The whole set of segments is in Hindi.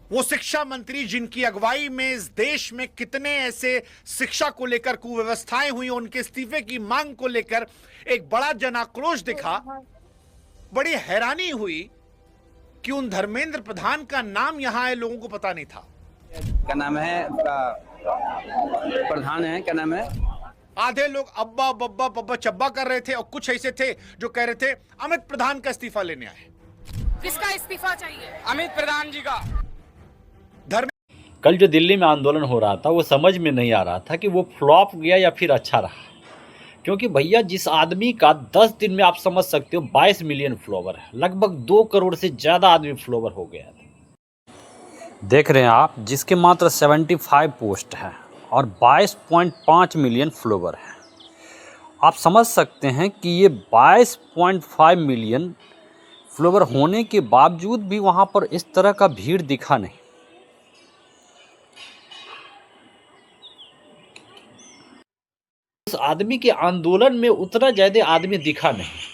वो शिक्षा मंत्री जिनकी अगुवाई में इस देश में कितने ऐसे शिक्षा को लेकर कुव्यवस्थाएं हुई, उनके इस्तीफे की मांग को लेकर एक बड़ा जन आक्रोश दिखा। बड़ी हैरानी हुई कि उन धर्मेंद्र प्रधान का नाम यहां आए लोगों को पता नहीं था। क्या नाम है उसका? प्रधान है, क्या नाम है? आधे लोग अब्बा बब्बा बब्बा चब्बा कर रहे थे और कुछ ऐसे थे जो कह रहे थे अमित प्रधान का इस्तीफा लेने आए। किसका इस्तीफा चाहिए? अमित प्रधान जी का। कल जो दिल्ली में आंदोलन हो रहा था वो समझ में नहीं आ रहा था कि वो फ्लॉप गया या फिर अच्छा रहा, क्योंकि भैया जिस आदमी का 10 दिन में आप समझ सकते हो 22 मिलियन फॉलोवर है, लगभग 2 करोड़ से ज़्यादा आदमी फॉलोवर हो गया था। देख रहे हैं आप, जिसके मात्र 75 पोस्ट है और 22.5 मिलियन फॉलोवर है। आप समझ सकते हैं कि ये 22.5 मिलियन फॉलोवर होने के बावजूद भी वहाँ पर इस तरह का भीड़ दिखा नहीं। उस आदमी के आंदोलन में उतना ज्यादा आदमी दिखा नहीं।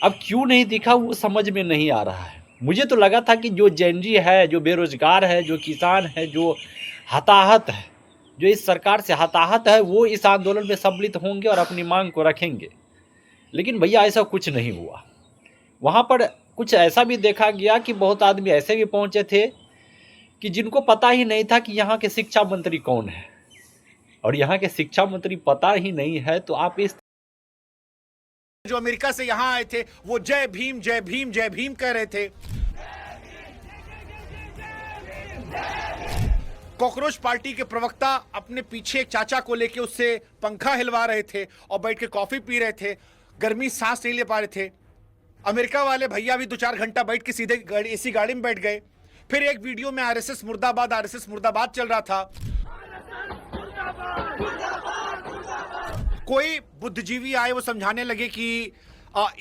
अब क्यों नहीं दिखा वो समझ में नहीं आ रहा है। मुझे तो लगा था कि जो जेनजी है, जो बेरोजगार है, जो किसान है, जो हताहत है, जो इस सरकार से हताहत है, वो इस आंदोलन में सम्मिलित होंगे और अपनी मांग को रखेंगे। लेकिन भैया ऐसा कुछ नहीं हुआ। वहाँ पर कुछ ऐसा भी देखा गया कि बहुत आदमी ऐसे भी पहुँचे थे कि जिनको पता ही नहीं था कि यहाँ के शिक्षा मंत्री कौन है, और यहाँ के शिक्षा मंत्री पता ही नहीं है तो आप इस जो अमेरिका से यहां आए थे वो जय भीम जय भीम जय भीम कह रहे थे। कॉकरोच पार्टी के प्रवक्ता अपने पीछे एक चाचा को लेके उससे पंखा हिलवा रहे थे और बैठ के कॉफी पी रहे थे, गर्मी सांस नहीं ले पा रहे थे। अमेरिका वाले भैया भी 2-4 घंटा बैठ के सीधे एसी गाड़ी में बैठ गए। फिर एक वीडियो में आरएसएस मुर्दाबाद चल रहा था। कोई बुद्धिजीवी आए, वो समझाने लगे कि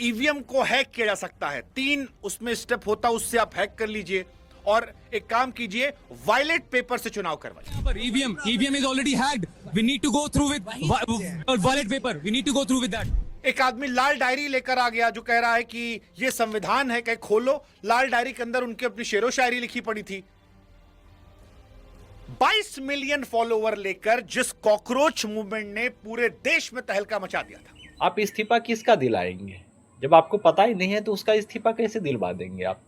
ईवीएम को हैक किया जा सकता है, 3 उसमें स्टेप होता, उससे आप हैक कर लीजिए और एक काम कीजिए, वायलेट पेपर से चुनाव करवाइए। EVM is already hacked, we need to go through with violet paper, we need to go through with that. एक आदमी लाल डायरी लेकर आ गया जो कह रहा है कि ये संविधान है, कहीं खोलो। लाल डायरी के अंदर उनकी अपनी शेरो शायरी लिखी पड़ी थी। 22 मिलियन फॉलोवर लेकर जिस कॉकरोच मूवमेंट ने पूरे देश में तहलका मचा दिया था। आप इस्तीफा किसका दिलाएंगे? जब आपको पता ही नहीं है तो उसका इस्तीफा कैसे दिलवा देंगे आप?